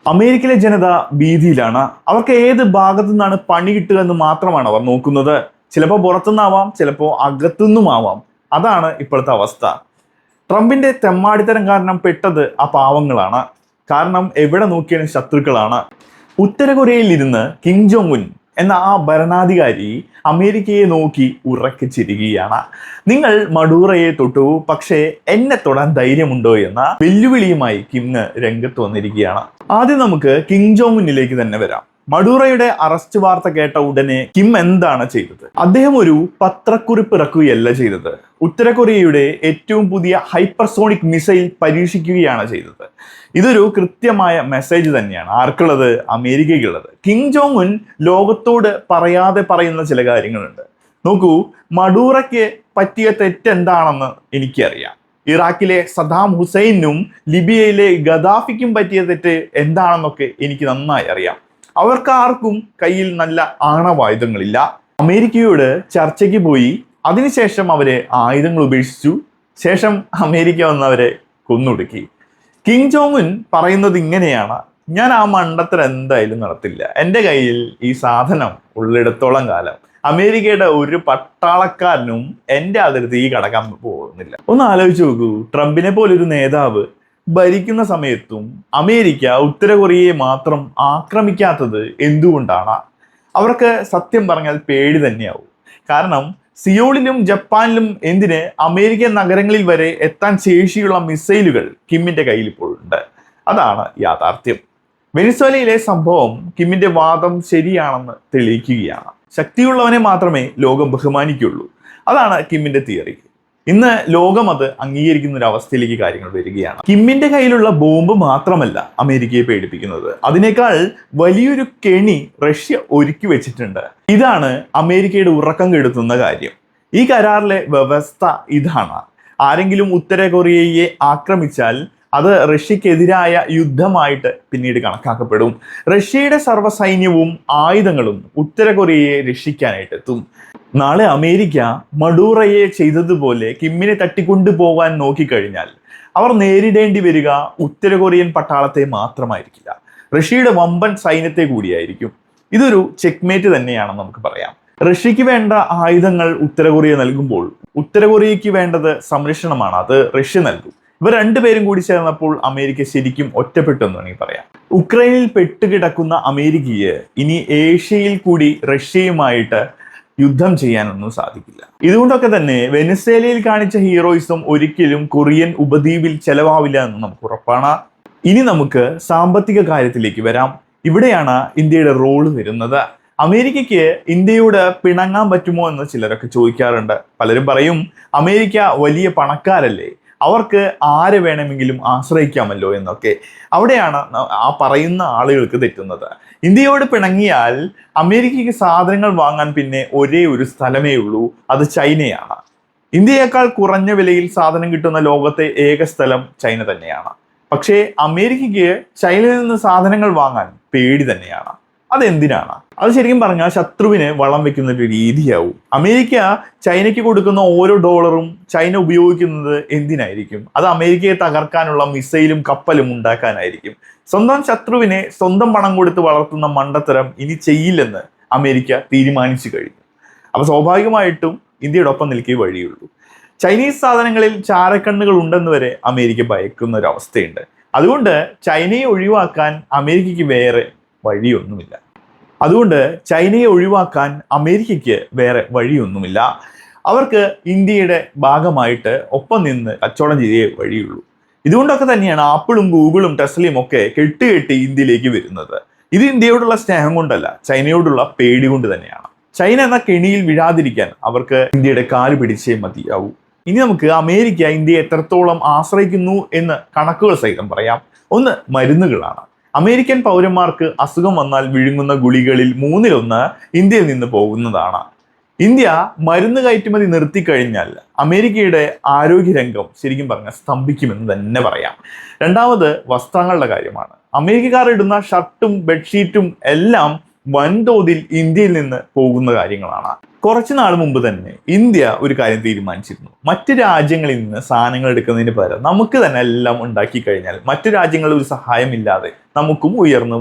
അമേരിക്കയിലെ ജനത ഭീതിയിലാണ്. അവർക്ക് ഏത് ഭാഗത്തു നിന്നാണ് പണി കിട്ടുക എന്ന് മാത്രമാണ് അവർ നോക്കുന്നത്. ചിലപ്പോൾ പുറത്തുനിന്നാവാം, ചിലപ്പോൾ അകത്തുനിന്നുമാവാം. അതാണ് ഇപ്പോഴത്തെ അവസ്ഥ. ട്രംപിന്റെ തെമ്മാടിത്തരം കാരണം പെട്ടത് ആ പാവങ്ങളാണ്. കാരണം എവിടെ നോക്കിയാലും ശത്രുക്കളാണ്. ഉത്തര കൊറിയയിൽ ഇരുന്ന് കിം ജോങ് ഉൻ എന്ന ആ ഭരണാധികാരി അമേരിക്കയെ നോക്കി ഉറക്കെ ചിരിക്കുകയാണ്. നിങ്ങൾ മഡൂറയെ തൊട്ടു, പക്ഷേ എന്നെ തൊടാൻ ധൈര്യമുണ്ടോ എന്ന വെല്ലുവിളിയുമായി കിം രംഗത്ത് വന്നിരിക്കുകയാണ്. ആദ്യം നമുക്ക് കിം ജോങ് ഉന്നിലേക്ക് തന്നെ വരാം. മഡൂറയുടെ അറസ്റ്റ് വാർത്ത കേട്ട ഉടനെ കിം എന്താണ് ചെയ്തത്? അദ്ദേഹം ഒരു പത്രക്കുറിപ്പ് ഇറക്കുകയല്ല ചെയ്തത്. ഉത്തര കൊറിയയുടെ ഏറ്റവും പുതിയ ഹൈപ്പർസോണിക് മിസൈൽ പരീക്ഷിക്കുകയാണ് ചെയ്തത്. ഇതൊരു കൃത്യമായ മെസ്സേജ് തന്നെയാണ്. ആർക്കുള്ളത്? അമേരിക്കയ്ക്കുള്ളത്. കിം ജോങ് ഉൻ ലോകത്തോട് പറയാതെ പറയുന്ന ചില കാര്യങ്ങളുണ്ട്. നോക്കൂ, മഡൂറയ്ക്ക് പറ്റിയ തെറ്റെന്താണെന്ന് എനിക്കറിയാം. ഇറാഖിലെ സദാം ഹുസൈനും ലിബിയയിലെ ഗദാഫിക്കും പറ്റിയ തെറ്റ് എന്താണെന്നൊക്കെ എനിക്ക് നന്നായി അറിയാം. അവർക്ക് ആർക്കും കയ്യിൽ നല്ല ആണവായുധങ്ങളില്ല. അമേരിക്കയോട് ചർച്ചയ്ക്ക് പോയി, അതിനുശേഷം അവരെ ആയുധങ്ങൾ ഉപേക്ഷിച്ചു. ശേഷം അമേരിക്ക വന്നവരെ കൊന്നൊടുക്കി. കിം ജോങ് ഉൻ പറയുന്നത് ഇങ്ങനെയാണ്: ഞാൻ ആ മണ്ടത്തരം എന്തായാലും നടത്തില്ല. എൻ്റെ കയ്യിൽ ഈ സാധനം ഉള്ളിടത്തോളം കാലം അമേരിക്കയുടെ ഒരു പട്ടാളക്കാരനും എൻ്റെ അതിർത്തി കടക്കാൻ പോകുന്നില്ല. ഒന്ന് ആലോചിച്ച് നോക്കൂ, ട്രംപിനെ പോലൊരു നേതാവ് ഭരിക്കുന്ന സമയത്തും അമേരിക്ക ഉത്തര കൊറിയയെ മാത്രം ആക്രമിക്കാത്തത് എന്തുകൊണ്ടാണ്? അവർക്ക് സത്യം പറഞ്ഞാൽ പേടി തന്നെയാവും. കാരണം സിയോളിലും ജപ്പാനിലും എന്തിന് അമേരിക്കൻ നഗരങ്ങളിൽ വരെ എത്താൻ ശേഷിയുള്ള മിസൈലുകൾ കിമ്മിന്റെ കയ്യിൽ ഇപ്പോഴുണ്ട്. അതാണ് യാഥാർത്ഥ്യം. വെനിസ്വേലയിലെ സംഭവം കിമ്മിന്റെ വാദം ശരിയാണെന്ന് തെളിയിക്കുകയാണ്. ശക്തിയുള്ളവനെ മാത്രമേ ലോകം ബഹുമാനിക്കുള്ളൂ. അതാണ് കിമ്മിന്റെ തിയറി. ഇന്ന് ലോകം അത് അംഗീകരിക്കുന്ന ഒരു അവസ്ഥയിലേക്ക് കാര്യങ്ങൾ വരികയാണ്. കിമ്മിന്റെ കയ്യിലുള്ള ബോംബ് മാത്രമല്ല അമേരിക്കയെ പേടിപ്പിക്കുന്നത്, അതിനേക്കാൾ വലിയൊരു കെണി റഷ്യ ഒരുക്കി വെച്ചിട്ടുണ്ട്. ഇതാണ് അമേരിക്കയുടെ ഉറക്കം കെടുത്തുന്ന കാര്യം. ഈ കരാറിലെ വ്യവസ്ഥ ഇതാണ്: ആരെങ്കിലും ഉത്തര കൊറിയയെ ആക്രമിച്ചാൽ അത് റഷ്യക്കെതിരായ യുദ്ധമായിട്ട് പിന്നീട് കണക്കാക്കപ്പെടും. റഷ്യയുടെ സർവ്വസൈന്യവും ആയുധങ്ങളും ഉത്തര കൊറിയയെ രക്ഷിക്കാനായിട്ട് എത്തും. നാളെ അമേരിക്ക മഡൂറയെ ചെയ്തതുപോലെ കിമ്മിനെ തട്ടിക്കൊണ്ടുപോകാൻ നോക്കിക്കഴിഞ്ഞാൽ അവർ നേരിടേണ്ടി വരിക ഉത്തര കൊറിയൻ പട്ടാളത്തെ മാത്രമായിരിക്കില്ല, റഷ്യയുടെ വമ്പൻ സൈന്യത്തെ കൂടിയായിരിക്കും. ഇതൊരു ചെക്ക്മേറ്റ് തന്നെയാണെന്ന് നമുക്ക് പറയാം. റഷ്യക്ക് വേണ്ട ആയുധങ്ങൾ ഉത്തര കൊറിയ നൽകുമ്പോൾ ഉത്തര കൊറിയയ്ക്ക് വേണ്ടത് സംരക്ഷണമാണ്, അത് റഷ്യ നൽകും. ഇവർ രണ്ടുപേരും കൂടി ചേർന്നപ്പോൾ അമേരിക്ക ശരിക്കും ഒറ്റപ്പെട്ടു എന്ന് വേണമെങ്കിൽ പറയാം. ഉക്രൈനിൽ പെട്ടുകിടക്കുന്ന അമേരിക്കയ്ക്ക് ഇനി ഏഷ്യയിൽ കൂടി റഷ്യയുമായിട്ട് യുദ്ധം ചെയ്യാനൊന്നും സാധിക്കില്ല. ഇതുകൊണ്ടൊക്കെ തന്നെ വെനസ്വേലയിൽ കാണിച്ച ഹീറോയിസം ഒരിക്കലും കൊറിയൻ ഉപദ്വീപിൽ ചെലവാവില്ല എന്ന് നമുക്ക് ഉറപ്പാണ്. ഇനി നമുക്ക് സാമ്പത്തിക കാര്യത്തിലേക്ക് വരാം. ഇവിടെയാണ് ഇന്ത്യയുടെ റോള് വരുന്നത്. അമേരിക്കയ്ക്ക് ഇന്ത്യയോട് പിണങ്ങാൻ പറ്റുമോ എന്ന് ചിലരൊക്കെ ചോദിക്കാറുണ്ട്. പലരും പറയും, അമേരിക്ക വലിയ പണക്കാരല്ലേ, അവർക്ക് ആരെ വേണമെങ്കിലും ആശ്രയിക്കാമല്ലോ എന്നൊക്കെ. അവിടെയാണ് ആ പറയുന്ന ആളുകൾക്ക് തെറ്റുന്നത്. ഇന്ത്യയോട് പിണങ്ങിയാൽ അമേരിക്കയ്ക്ക് സാധനങ്ങൾ വാങ്ങാൻ പിന്നെ ഒരേ ഒരു സ്ഥലമേ ഉള്ളൂ, അത് ചൈനയാണ്. ഇന്ത്യയേക്കാൾ കുറഞ്ഞ വിലയിൽ സാധനം കിട്ടുന്ന ലോകത്തെ ഏക സ്ഥലം ചൈന തന്നെയാണ്. പക്ഷേ അമേരിക്കയ്ക്ക് ചൈനയിൽ നിന്ന് സാധനങ്ങൾ വാങ്ങാൻ പേടി തന്നെയാണ്. അതെന്തിനാണ്? അത് ശരിക്കും പറഞ്ഞാൽ ശത്രുവിനെ വളം വെക്കുന്ന ഒരു രീതിയാവും. അമേരിക്ക ചൈനയ്ക്ക് കൊടുക്കുന്ന ഓരോ ഡോളറും ചൈന ഉപയോഗിക്കുന്നത് എന്തിനായിരിക്കും? അത് അമേരിക്കയെ തകർക്കാനുള്ള മിസൈലും കപ്പലും ഉണ്ടാക്കാനായിരിക്കും. സ്വന്തം ശത്രുവിനെ സ്വന്തം പണം കൊടുത്ത് വളർത്തുന്ന മണ്ടത്തരം ഇനി ചെയ്യില്ലെന്ന് അമേരിക്ക തീരുമാനിച്ചു കഴിഞ്ഞു. അപ്പൊ സ്വാഭാവികമായിട്ടും ഇന്ത്യയുടെ ഒപ്പം നിൽക്കേ വഴിയുള്ളൂ. ചൈനീസ് സാധനങ്ങളിൽ ചാരക്കണ്ണുകൾ ഉണ്ടെന്ന് വരെ അമേരിക്ക ഭയക്കുന്ന ഒരു അവസ്ഥയുണ്ട്. അതുകൊണ്ട് ചൈനയെ ഒഴിവാക്കാൻ അമേരിക്കയ്ക്ക് വേറെ വഴിയൊന്നുമില്ല. അവർക്ക് ഇന്ത്യയുടെ ഭാഗമായിട്ട് ഒപ്പം നിന്ന് കച്ചവടം ചെയ്തേ വഴിയുള്ളൂ. ഇതുകൊണ്ടൊക്കെ തന്നെയാണ് ആപ്പിളും ഗൂഗിളും ടെസ്ലയും ഒക്കെ കെട്ടി ഇന്ത്യയിലേക്ക് വരുന്നത്. ഇത് ഇന്ത്യയോടുള്ള സ്നേഹം കൊണ്ടല്ല, ചൈനയോടുള്ള പേടി കൊണ്ട് തന്നെയാണ്. ചൈന എന്ന കെണിയിൽ വീഴാതിരിക്കാൻ അവർക്ക് ഇന്ത്യയുടെ കാല് പിടിച്ചേ മതിയാവൂ. ഇനി നമുക്ക് അമേരിക്ക ഇന്ത്യയെ എത്രത്തോളം ആശ്രയിക്കുന്നു എന്ന് കണക്കുകൾ സഹിതം പറയാം. ഒന്ന് മരുന്നുകളാണ്. അമേരിക്കൻ പൗരന്മാർക്ക് അസുഖം വന്നാൽ വിഴുങ്ങുന്ന ഗുളികളിൽ 1/3 ഇന്ത്യയിൽ നിന്ന് പോകുന്നതാണ്. ഇന്ത്യ മരുന്ന് കയറ്റുമതി നിർത്തിക്കഴിഞ്ഞാൽ അമേരിക്കയുടെ ആരോഗ്യരംഗം ശരിക്കും പറഞ്ഞാൽ സ്തംഭിക്കുമെന്ന് തന്നെ പറയാം. രണ്ടാമത് വസ്ത്രങ്ങളുടെ കാര്യമാണ്. അമേരിക്കക്കാർ ഇടുന്ന ഷർട്ടും ബെഡ്ഷീറ്റും എല്ലാം വൻതോതിൽ ഇന്ത്യയിൽ നിന്ന് പോകുന്ന കാര്യങ്ങളാണ്. കുറച്ച് നാൾ മുമ്പ് തന്നെ ഇന്ത്യ ഒരു കാര്യം തീരുമാനിച്ചിരുന്നു. മറ്റു രാജ്യങ്ങളിൽ നിന്ന് സാധനങ്ങൾ എടുക്കുന്നതിന് പകരം നമുക്ക് തന്നെ എല്ലാം ഉണ്ടാക്കി കഴിഞ്ഞാൽ മറ്റു രാജ്യങ്ങളുടെ ഒരു സഹായമില്ലാതെ നമുക്കും ഉയർന്നു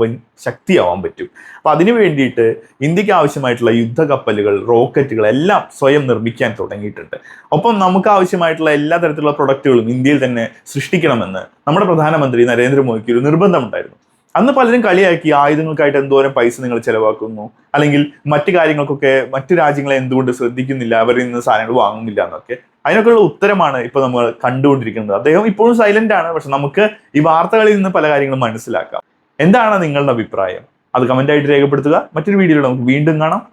ശക്തിയാവാൻ പറ്റും. അപ്പൊ അതിനു വേണ്ടിയിട്ട് ഇന്ത്യക്ക് ആവശ്യമായിട്ടുള്ള യുദ്ധക്കപ്പലുകൾ, റോക്കറ്റുകൾ എല്ലാം സ്വയം നിർമ്മിക്കാൻ തുടങ്ങിയിട്ടുണ്ട്. ഒപ്പം നമുക്ക് ആവശ്യമായിട്ടുള്ള എല്ലാ തരത്തിലുള്ള പ്രൊഡക്റ്റുകളും ഇന്ത്യയിൽ തന്നെ സൃഷ്ടിക്കണമെന്ന് നമ്മുടെ പ്രധാനമന്ത്രി നരേന്ദ്രമോദിക്ക് ഒരു നിർബന്ധമുണ്ടായിരുന്നു. അന്ന് പലരും കളിയാക്കി, ആയുധങ്ങൾക്കായിട്ട് എന്തോരം പൈസ നിങ്ങൾ ചെലവാക്കുന്നു, അല്ലെങ്കിൽ മറ്റു കാര്യങ്ങൾക്കൊക്കെ മറ്റു രാജ്യങ്ങളെ എന്തുകൊണ്ട് ശ്രദ്ധിക്കുന്നില്ല, അവരിൽ നിന്ന് സാധനങ്ങൾ വാങ്ങുന്നില്ല എന്നൊക്കെ. അതിനൊക്കെയുള്ള ഉത്തരമാണ് ഇപ്പൊ നമ്മൾ കണ്ടുകൊണ്ടിരിക്കുന്നത്. അദ്ദേഹം ഇപ്പോഴും സൈലന്റ് ആണ്, പക്ഷെ നമുക്ക് ഈ വാർത്തകളിൽ നിന്ന് പല കാര്യങ്ങളും മനസ്സിലാക്കാം. എന്താണ് നിങ്ങളുടെ അഭിപ്രായം? അത് കമന്റ് ആയിട്ട് രേഖപ്പെടുത്തുക. മറ്റൊരു വീഡിയോയിൽ നമുക്ക് വീണ്ടും കാണാം.